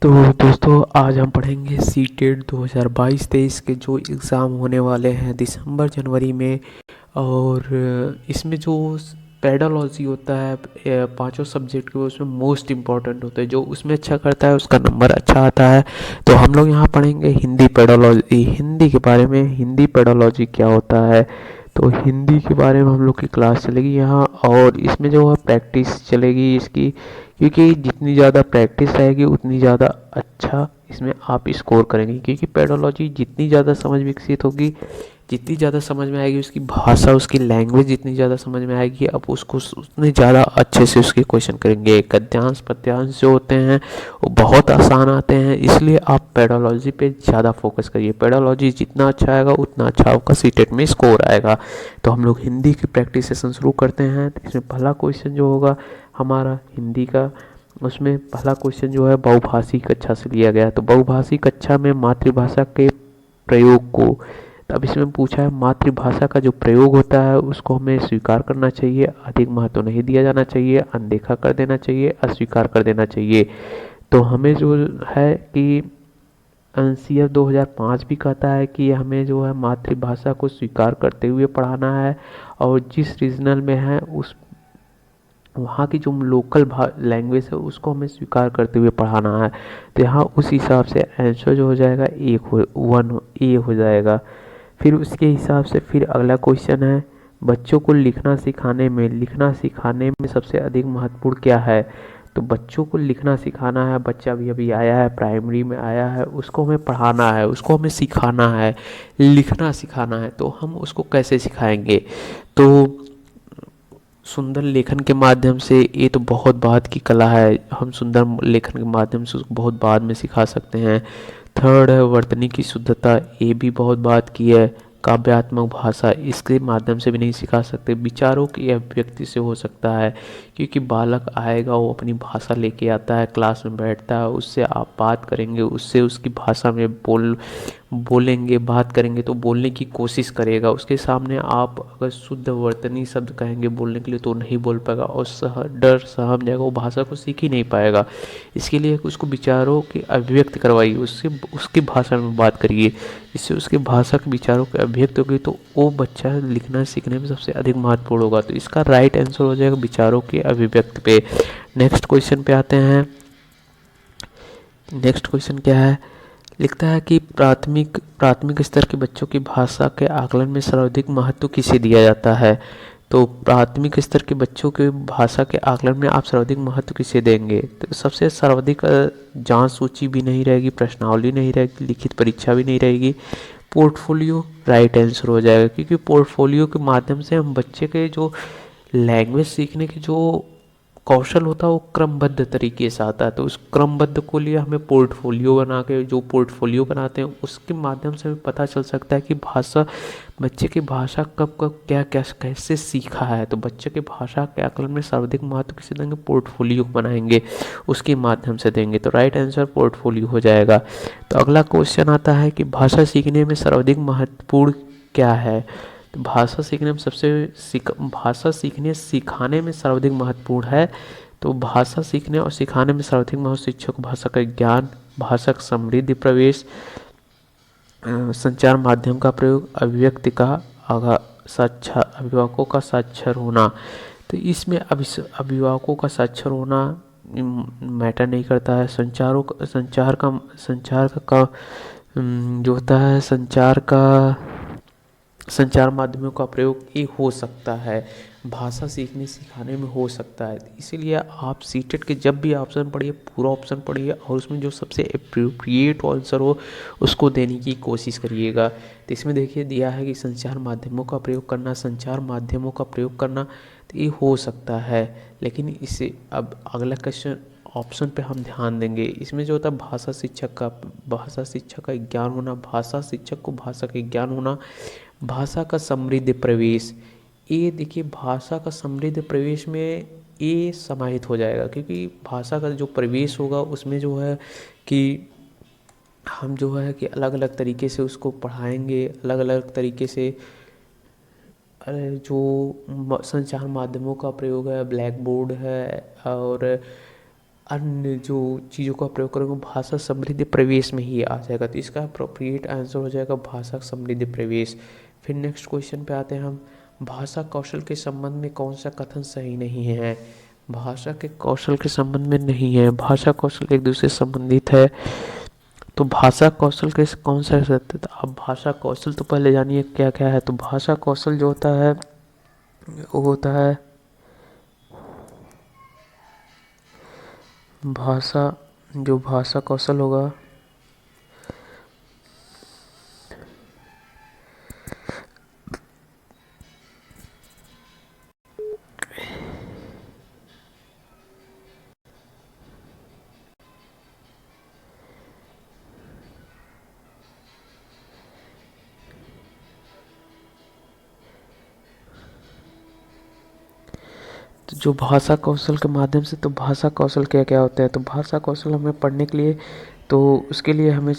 तो दोस्तों आज हम पढ़ेंगे सीटेट 2022-23 के जो एग्ज़ाम होने वाले हैं दिसंबर जनवरी में। और इसमें जो पेडोलॉजी होता है पांचों सब्जेक्ट के उसमें मोस्ट इम्पॉर्टेंट होता है। जो उसमें अच्छा करता है उसका नंबर अच्छा आता है। तो हम लोग यहाँ पढ़ेंगे हिंदी पेडोलॉजी, हिंदी के बारे में, हिंदी पेडोलॉजी क्या होता है। तो हिंदी के बारे में हम लोग की क्लास चलेगी यहाँ, और इसमें जो है प्रैक्टिस चलेगी इसकी, क्योंकि जितनी ज़्यादा प्रैक्टिस रहेगी उतनी ज़्यादा अच्छा इसमें आप स्कोर करेंगे। क्योंकि पेडोलॉजी जितनी ज़्यादा समझ विकसित होगी, जितनी ज़्यादा समझ में आएगी, उसकी भाषा, उसकी लैंग्वेज जितनी ज़्यादा समझ में आएगी, अब उसको उतने ज़्यादा अच्छे से उसके क्वेश्चन करेंगे। गद्यांश पद्यांश जो होते हैं वो बहुत आसान आते हैं, इसलिए आप पेडोलॉजी पे ज़्यादा फोकस करिए। पेडोलॉजी जितना अच्छा आएगा उतना अच्छा आपका सीटेट में स्कोर आएगा। तो हम लोग हिंदी की प्रैक्टिस सेशन शुरू करते हैं। तो इसमें पहला क्वेश्चन जो होगा हमारा हिंदी का, उसमें पहला क्वेश्चन जो है बहुभाषी कक्षा से लिया गया है। तो बहुभाषी कक्षा में मातृभाषा के प्रयोग को, तो अब इसमें पूछा है मातृभाषा का जो प्रयोग होता है उसको हमें स्वीकार करना चाहिए, अधिक महत्व नहीं दिया जाना चाहिए, अनदेखा कर देना चाहिए, अस्वीकार कर देना चाहिए। तो हमें जो है कि एनसीएफ 2005 भी कहता है कि हमें जो है मातृभाषा को स्वीकार करते हुए पढ़ाना है, और जिस रीजनल में है उस वहाँ की जो लोकल लैंग्वेज है उसको हमें स्वीकार करते हुए पढ़ाना है। तो यहाँ उस हिसाब से आंसर जो हो जाएगा वन ए हो जाएगा। फिर उसके हिसाब से फिर अगला क्वेश्चन है, बच्चों को लिखना सिखाने में सबसे अधिक महत्वपूर्ण क्या है। तो बच्चों को लिखना सिखाना है, बच्चा अभी अभी आया है, प्राइमरी में आया है, उसको हमें पढ़ाना है, उसको हमें सिखाना है, लिखना सिखाना है। तो हम उसको कैसे सिखाएंगे? तो सुंदर लेखन के माध्यम से, ये तो बहुत बाद की कला है, हम सुंदर लेखन के माध्यम से उसको बहुत बाद में सिखा सकते हैं। थर्ड है वर्तनी की शुद्धता, ये भी बहुत बात की है। काव्यात्मक भाषा, इसके माध्यम से भी नहीं सिखा सकते। विचारों की अभिव्यक्ति से हो सकता है, क्योंकि बालक आएगा वो अपनी भाषा लेके आता है, क्लास में बैठता है, उससे आप बात करेंगे, उससे उसकी भाषा में बोलेंगे, बात करेंगे तो बोलने की कोशिश करेगा। उसके सामने आप अगर शुद्ध वर्तनी शब्द कहेंगे बोलने के लिए तो नहीं बोल पाएगा, और डर सहम जाएगा, वो भाषा को सीख ही नहीं पाएगा। इसके लिए उसको विचारों की अभिव्यक्त करवाइए, उससे उसकी भाषा में बात करिए, जिससे उसकी भाषा के विचारों की अभिव्यक्त होगी, तो वो बच्चा लिखना सीखने में सबसे अधिक महत्वपूर्ण होगा। तो इसका राइट आंसर हो जाएगा विचारों की अभिव्यक्त पे। नेक्स्ट क्वेश्चन पे आते हैं। नेक्स्ट क्वेश्चन क्या है, लिखता है कि प्राथमिक स्तर के बच्चों की भाषा के आकलन में सर्वाधिक महत्व किसे दिया जाता है। तो प्राथमिक स्तर के बच्चों के भाषा के आकलन में आप सर्वाधिक महत्व किसे देंगे। तो सबसे सर्वाधिक जांच सूची भी नहीं रहेगी, प्रश्नावली नहीं रहेगी, लिखित परीक्षा भी नहीं रहेगी, पोर्टफोलियो राइट आंसर हो जाएगा। क्योंकि पोर्टफोलियो के माध्यम से हम बच्चे के जो लैंग्वेज सीखने की जो कौशल होता है वो क्रमबद्ध तरीके से आता है। तो उस क्रमबद्ध को लिए हमें पोर्टफोलियो बना के, जो पोर्टफोलियो बनाते हैं उसके माध्यम से हमें पता चल सकता है कि भाषा, बच्चे की भाषा कब कब क्या क्या कैसे सीखा है। तो बच्चे की भाषा के आकलन में सर्वाधिक महत्व किसे देंगे, पोर्टफोलियो बनाएंगे, उसके माध्यम से देंगे। तो राइट आंसर पोर्टफोलियो हो जाएगा। तो अगला क्वेश्चन आता है कि भाषा सीखने में सर्वाधिक महत्वपूर्ण क्या है। तो भाषा सीखने सिखाने में सर्वाधिक महत्वपूर्ण है। तो भाषा सीखने और सिखाने में सर्वाधिक महत्व शिक्षक भाषा का ज्ञान, भाषा का समृद्धि प्रवेश, संचार माध्यम का प्रयोग, अभिव्यक्ति का साक्षर, अभिभावकों का साक्षर होना। तो इसमें अभिभावकों का साक्षर होना मैटर नहीं करता है। संचार का जो होता है, संचार माध्यमों का प्रयोग ये हो सकता है, भाषा सीखने सिखाने में हो सकता है। इसीलिए आप सीटेट के जब भी ऑप्शन पढ़िए, पूरा ऑप्शन पढ़िए, और उसमें जो सबसे अप्रोप्रिएट आंसर हो उसको देने की कोशिश करिएगा। तो इसमें देखिए दिया है कि संचार माध्यमों का प्रयोग करना, संचार माध्यमों का प्रयोग करना, तो ये हो सकता है। लेकिन इसे अब अगला क्वेश्चन ऑप्शन पे हम ध्यान देंगे। इसमें जो होता है भाषा शिक्षक का ज्ञान होना, भाषा शिक्षक को भाषा का ज्ञान होना, भाषा का समृद्ध प्रवेश, ये देखिए भाषा का समृद्ध प्रवेश में ये समाहित हो जाएगा। क्योंकि भाषा का जो प्रवेश होगा उसमें जो है कि हम जो है कि अलग अलग तरीके से उसको पढ़ाएंगे, अलग अलग तरीके से जो संचार माध्यमों का प्रयोग है, ब्लैक बोर्ड है, और अन्य जो चीज़ों का प्रयोग करेंगे वो भाषा समृद्धि प्रवेश में ही आ जाएगा। तो इसका अप्रोप्रिएट आंसर हो जाएगा भाषा समृद्धि प्रवेश। फिर नेक्स्ट क्वेश्चन पे आते हैं हम, भाषा कौशल के संबंध में कौन सा कथन सही नहीं है। भाषा के कौशल के संबंध में नहीं है, भाषा कौशल एक दूसरे से संबंधित है। तो भाषा कौशल के कौन सा रहता है, अब भाषा कौशल तो पहले जानिए क्या क्या है। तो भाषा कौशल जो होता है वो होता है भाषा कौशल होगा तो जो भाषा कौशल के माध्यम से, तो भाषा कौशल क्या क्या होते हैं। तो भाषा कौशल हमें पढ़ने के लिए, तो उसके लिए हमें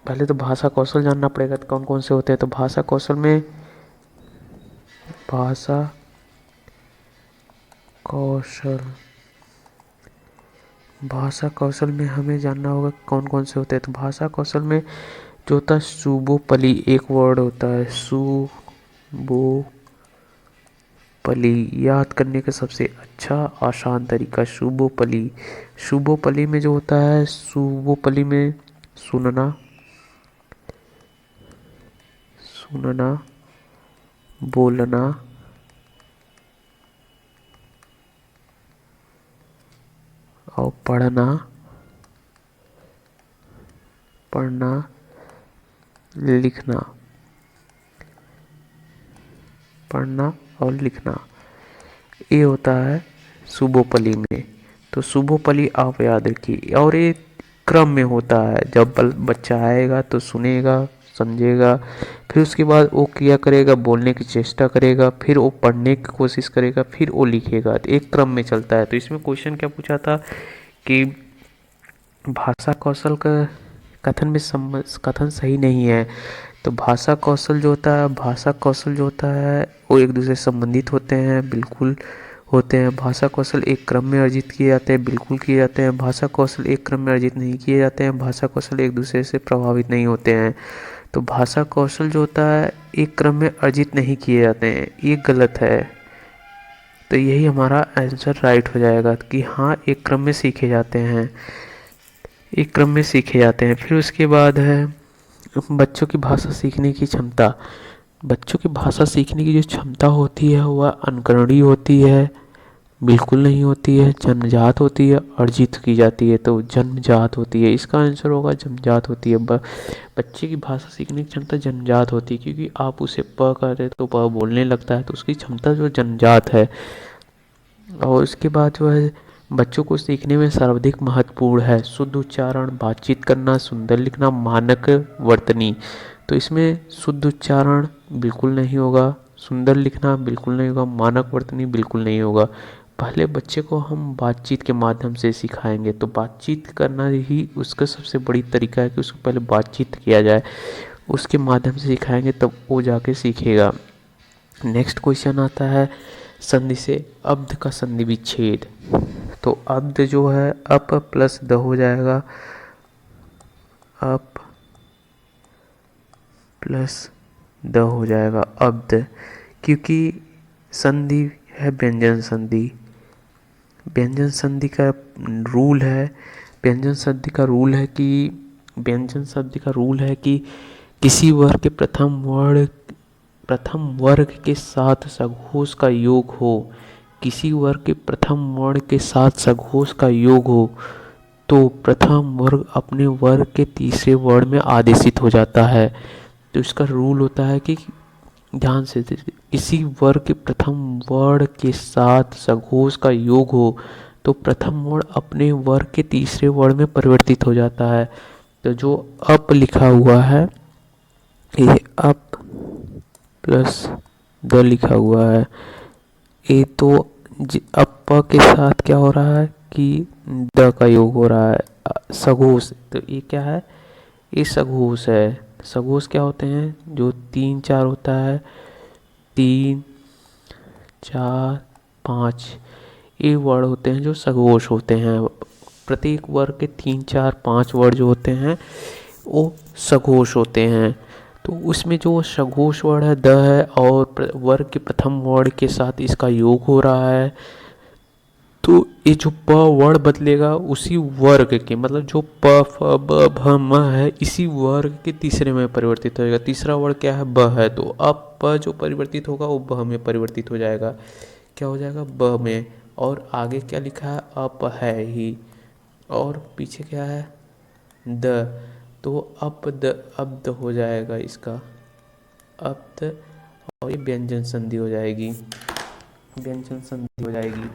पहले तो भाषा कौशल जानना पड़ेगा तो कौन कौन से होते हैं। तो भाषा कौशल में भाषा कौशल भाषा कौशल में हमें जानना होगा कौन कौन से होते हैं। तो भाषा कौशल में जो होता है सुबोपली, एक वर्ड होता है सुबोपली, याद करने का सबसे अच्छा आसान तरीका सुबोपली। सुबोपली में जो होता है, सुबोपली में सुनना, बोलना, और पढ़ना लिखना, ये होता है सुबोपली में। तो सुबोपली आप याद रखिए, और ये क्रम में होता है। जब बच्चा आएगा तो सुनेगा, समझेगा, फिर उसके बाद वो क्या करेगा, बोलने की चेष्टा करेगा, फिर वो पढ़ने की कोशिश करेगा, फिर वो लिखेगा। तो एक क्रम में चलता है। तो इसमें क्वेश्चन क्या पूछा था कि भाषा कौशल का कथन सही नहीं है। तो भाषा कौशल जो होता है वो एक दूसरे से संबंधित होते हैं, बिल्कुल होते हैं। भाषा कौशल एक क्रम में अर्जित किए जाते हैं, बिल्कुल किए जाते हैं। भाषा कौशल एक क्रम में अर्जित नहीं किए जाते हैं, भाषा कौशल एक दूसरे से प्रभावित नहीं होते हैं। तो भाषा कौशल जो होता है एक क्रम में अर्जित नहीं किए जाते हैं, ये गलत है। तो यही हमारा आंसर राइट हो जाएगा कि हाँ, एक क्रम में सीखे जाते हैं, फिर उसके बाद है बच्चों की भाषा सीखने की क्षमता। बच्चों की भाषा सीखने की जो क्षमता होती है वह अनुकरणीय होती है, बिल्कुल नहीं होती है, जन्मजात होती है, अर्जित की जाती है। तो जन्मजात होती है, इसका आंसर होगा जन्मजात होती है। बच्चे की भाषा सीखने की क्षमता जन्मजात होती है, क्योंकि आप उसे प कहते तो प बोलने लगता है, तो उसकी क्षमता जो जन्मजात है। और उसके बाद जो है बच्चों को सीखने में सर्वाधिक महत्वपूर्ण है शुद्ध उच्चारण, बातचीत करना, सुंदर लिखना, मानक वर्तनी। तो इसमें शुद्ध उच्चारण बिल्कुल नहीं होगा, सुंदर लिखना बिल्कुल नहीं होगा, मानक वर्तनी बिल्कुल नहीं होगा। पहले बच्चे को हम बातचीत के माध्यम से सिखाएंगे। तो बातचीत करना ही उसका सबसे बड़ी तरीका है कि उसको पहले बातचीत किया जाए, उसके माध्यम से सिखाएंगे तब वो जाके सीखेगा। नेक्स्ट क्वेश्चन आता है संधि से अब्ध का संधि विच्छेद। तो अब्ध जो है अप प्लस द हो जाएगा, अप प्लस द हो जाएगा अब्ध, क्योंकि संधि है व्यंजन संधि। व्यंजन संधि का रूल है कि किसी वर्ग के प्रथम वर्ग के साथ सघोष का योग हो, तो प्रथम वर्ग अपने वर्ग के तीसरे वर्ग में आदेशित हो जाता है। तो इसका रूल होता है कि ध्यान से, किसी वर्ग के प्रथम वर्ग के साथ सघोष का योग हो तो प्रथम वर्ग अपने वर्ग के तीसरे वर्ग में परिवर्तित हो जाता है। तो जो अप लिखा हुआ है, ये अप प्लस द लिखा हुआ है, ये तो अप के साथ क्या हो रहा है कि द का योग हो रहा है, सघोष। तो ये क्या है, ये सघोष है। सघोष क्या होते हैं, जो 3 4 होता है, 3 4 5, ये वर्ड होते हैं जो सघोष होते हैं। प्रत्येक वर्ग के 3 4 5 वर्ड जो होते हैं वो सघोष होते हैं। तो उसमें जो सघोष वर्ड है द है और वर्ग के प्रथम वर्ड के साथ इसका योग हो रहा है। तो ये जो प वर्ड बदलेगा उसी वर्ग के, मतलब जो प फ ब भ म है इसी वर्ग के तीसरे में परिवर्तित हो जाएगा। तीसरा वर्ड क्या है, ब है, तो अब प जो परिवर्तित होगा वो ब में परिवर्तित हो जाएगा। क्या हो जाएगा, ब में। और आगे क्या लिखा है, अप है ही, और पीछे क्या है, द, तो अब द हो जाएगा इसका, अब द, और ये व्यंजन संधि हो जाएगी, व्यंजन संधि हो जाएगी।